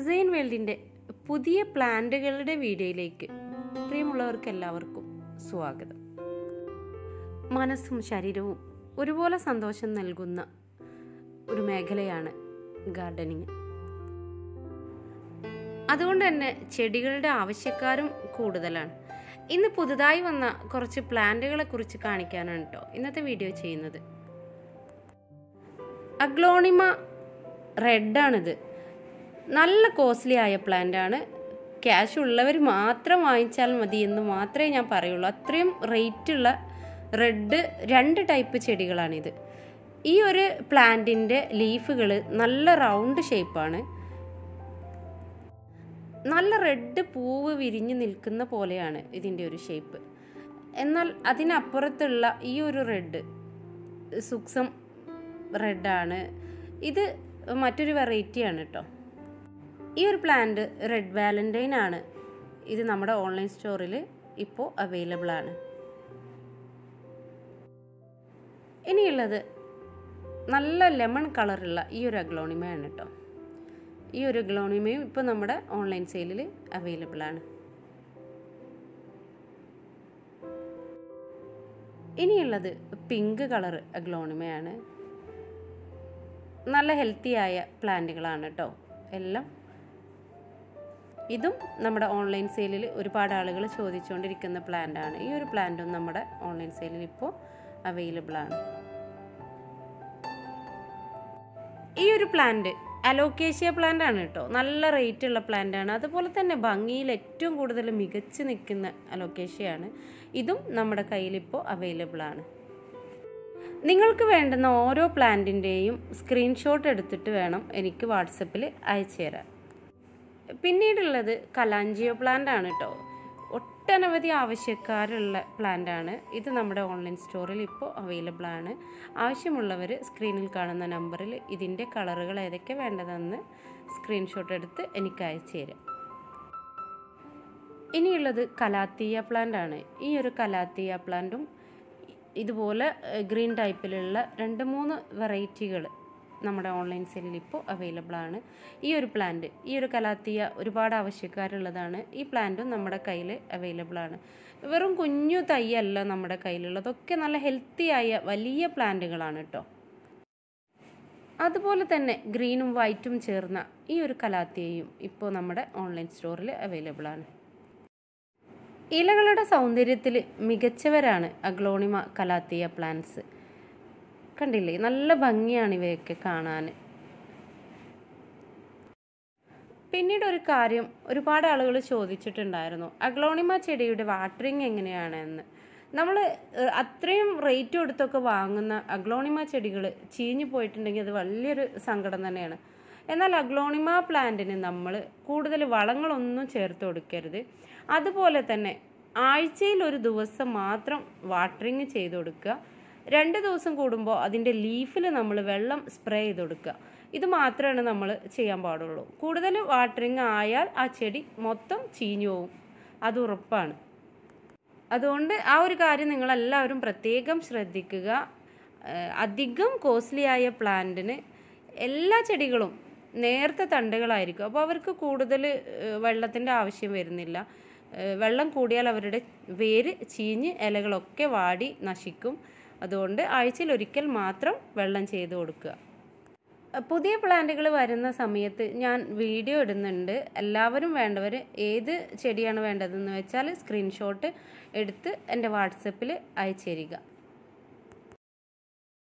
സെയിൻ വേൾഡിൻ്റെ പുതിയ പ്ലാന്റുകളുടെ വീഡിയോയിലേക്ക് പ്രിയമുള്ളവർക്ക് എല്ലാവർക്കും സ്വാഗതം. മനസ്സും ശരീരവും ഒരുപോലെ സന്തോഷം നൽകുന്ന ഒരു മേഖലയാണ് ഗാർഡനിങ്. അതുകൊണ്ട് തന്നെ ചെടികളുടെ ആവശ്യക്കാരും കൂടുതലാണ്. ഇന്ന് പുതുതായി വന്ന കുറച്ച് പ്ലാന്റുകളെ കുറിച്ച് കാണിക്കാനാണ് കേട്ടോ ഇന്നത്തെ വീഡിയോ ചെയ്യുന്നത്. അഗ്ലോണിമ റെഡാണിത്. നല്ല കോസ്റ്റ്ലി ആയ പ്ലാന്റാണ്. ക്യാഷ് ഉള്ളവർ മാത്രം വാങ്ങിച്ചാൽ മതി എന്ന് മാത്രമേ ഞാൻ പറയുള്ളൂ. അത്രയും റേറ്റുള്ള റെഡ് 2 ടൈപ്പ് ചെടികളാണിത്. ഈ ഒരു പ്ലാന്റിൻ്റെ ലീഫുകൾ നല്ല റൗണ്ട് ഷേപ്പാണ്. നല്ല റെഡ് പൂവ് വിരിഞ്ഞ് നിൽക്കുന്ന പോലെയാണ് ഇതിൻ്റെ ഒരു ഷേപ്പ്. എന്നാൽ അതിനപ്പുറത്തുള്ള ഈ ഒരു റെഡ് സുക്സം റെഡാണ്. ഇത് മറ്റൊരു വെറൈറ്റിയാണ് കേട്ടോ. ഈ ഒരു പ്ലാന്റ് റെഡ് വാലന്റൈൻ ആണ്. ഇത് നമ്മുടെ ഓൺലൈൻ സ്റ്റോറിൽ ഇപ്പോൾ അവൈലബിൾ ആണ്. ഇനിയുള്ളത് നല്ല ലെമൺ കളറുള്ള ഈ ഒരു അഗ്ലോണിമയാണ് കേട്ടോ. ഈ ഒരു അഗ്ലോണിമയും ഇപ്പോൾ നമ്മുടെ ഓൺലൈൻ സെയിലിൽ അവൈലബിൾ ആണ്. ഇനിയുള്ളത് പിങ്ക് കളർ അഗ്ലോണിമയാണ്. നല്ല ഹെൽത്തിയായ പ്ലാന്റുകളാണ് കേട്ടോ എല്ലാം. ഇതും നമ്മുടെ ഓൺലൈൻ സെയിലിൽ ഒരുപാട് ആളുകൾ ചോദിച്ചുകൊണ്ടിരിക്കുന്ന പ്ലാന്റാണ്. ഈ ഒരു പ്ലാന്റും നമ്മുടെ ഓൺലൈൻ സെയിലിൽ ഇപ്പോൾ അവൈലബിൾ ആണ്. ഈ ഒരു പ്ലാന്റ് അലോക്കേഷ്യ പ്ലാന്റ് ആണ് കേട്ടോ. നല്ല റേറ്റ് ഉള്ള പ്ലാന്റ് ആണ്. അതുപോലെ തന്നെ ഭംഗിയിൽ ഏറ്റവും കൂടുതൽ മികച്ച് നിൽക്കുന്ന അലോക്കേഷ്യയാണ്. ഇതും നമ്മുടെ കയ്യിൽ ഇപ്പോൾ അവൈലബിൾ ആണ്. നിങ്ങൾക്ക് വേണ്ടുന്ന ഓരോ പ്ലാന്റിൻ്റെയും സ്ക്രീൻഷോട്ട് എടുത്തിട്ട് വേണം എനിക്ക് വാട്സപ്പിൽ അയച്ചു തരാൻ. പിന്നീടുള്ളത് കലാഞ്ചിയോ പ്ലാന്റ് ആണ് കേട്ടോ. ഒട്ടനവധി ആവശ്യക്കാരുള്ള പ്ലാന്റ് ആണ്. ഇത് നമ്മുടെ ഓൺലൈൻ സ്റ്റോറിൽ ഇപ്പോൾ അവൈലബിൾ ആണ്. ആവശ്യമുള്ളവർ സ്ക്രീനിൽ കാണുന്ന നമ്പറിൽ ഇതിൻ്റെ കളറുകൾ ഏതൊക്കെ വേണ്ടതെന്ന് സ്ക്രീൻഷോട്ട് എടുത്ത് എനിക്ക് അയച്ചു തരാം. ഇനിയുള്ളത് കലാത്തിയ പ്ലാന്റ് ആണ്. ഈ ഒരു കലാത്തിയ പ്ലാന്റും ഇതുപോലെ ഗ്രീൻ ടൈപ്പിലുള്ള 2-3 വെറൈറ്റികൾ നമ്മുടെ ഓൺലൈൻ സെയിലിൽ ഇപ്പോൾ അവൈലബിൾ ആണ്. ഈ ഒരു പ്ലാന്റ്, ഈ ഒരു കലാത്തിയ ഒരുപാട് ആവശ്യക്കാരുള്ളതാണ്. ഈ പ്ലാന്റും നമ്മുടെ കയ്യിൽ അവൈലബിൾ ആണ്. വെറും കുഞ്ഞു തൈയല്ല നമ്മുടെ കയ്യിലുള്ളതൊക്കെ നല്ല ഹെൽത്തിയായ വലിയ പ്ലാന്റുകളാണ് കേട്ടോ. അതുപോലെ തന്നെ ഗ്രീനും വൈറ്റും ചേർന്ന ഈ ഒരു കലാത്തിയയും ഇപ്പോൾ നമ്മുടെ ഓൺലൈൻ സ്റ്റോറിൽ അവൈലബിൾ ആണ്. ഇലകളുടെ സൗന്ദര്യത്തിൽ മികച്ചവരാണ് അഗ്ലോണിമ കലാത്തിയ പ്ലാന്റ്സ്. കണ്ടില്ലേ, നല്ല ഭംഗിയാണ് ഇവയൊക്കെ കാണാൻ. പിന്നീട് ഒരു കാര്യം ഒരുപാട് ആളുകൾ ചോദിച്ചിട്ടുണ്ടായിരുന്നു, അഗ്ലോണിമ ചെടിയുടെ വാട്ടറിങ് എങ്ങനെയാണെന്ന്. നമ്മൾ അത്രയും റേറ്റ് കൊടുത്തൊക്കെ വാങ്ങുന്ന അഗ്ലോണിമ ചെടികൾ ചീഞ്ഞു പോയിട്ടുണ്ടെങ്കിൽ അത് വലിയൊരു സങ്കടം തന്നെയാണ്. എന്നാൽ അഗ്ലോണിമ പ്ലാന്റിന് നമ്മൾ കൂടുതൽ വളങ്ങളൊന്നും ചേർത്ത് കൊടുക്കരുത്. അതുപോലെ തന്നെ ആഴ്ചയിൽ ഒരു ദിവസം മാത്രം വാട്ടറിങ് ചെയ്ത് കൊടുക്കുക. 2 ദിവസം കൂടുമ്പോൾ അതിൻ്റെ ലീഫിൽ നമ്മൾ വെള്ളം സ്പ്രേ ചെയ്ത് കൊടുക്കുക. ഇത് മാത്രമാണ് നമ്മൾ ചെയ്യാൻ പാടുള്ളൂ. കൂടുതൽ വാട്ടറിങ് ആയാൽ ആ ചെടി മൊത്തം ചീഞ്ഞു പോവും, അത് ഉറപ്പാണ്. അതുകൊണ്ട് ആ ഒരു കാര്യം നിങ്ങളെല്ലാവരും പ്രത്യേകം ശ്രദ്ധിക്കുക. അധികം കോസ്റ്റ്ലി ആയ പ്ലാന്റിന് എല്ലാ ചെടികളും നേർത്ത തണ്ടുകളായിരിക്കും. അപ്പോൾ അവർക്ക് കൂടുതൽ വെള്ളത്തിൻ്റെ ആവശ്യം വരുന്നില്ല. വെള്ളം കൂടിയാൽ അവരുടെ വേര് ചീഞ്ഞ് ഇലകളൊക്കെ വാടി നശിക്കും. അതുകൊണ്ട് ആഴ്ചയിൽ ഒരിക്കൽ മാത്രം വെള്ളം ചെയ്ത് കൊടുക്കുക. പുതിയ പ്ലാന്റുകൾ വരുന്ന സമയത്ത് ഞാൻ വീഡിയോ ഇടുന്നുണ്ട്. എല്ലാവരും വേണ്ടവർ ഏത് ചെടിയാണ് വേണ്ടതെന്ന് വെച്ചാൽ സ്ക്രീൻഷോട്ട് എടുത്ത് എൻ്റെ വാട്സപ്പിൽ അയച്ചു തരിക.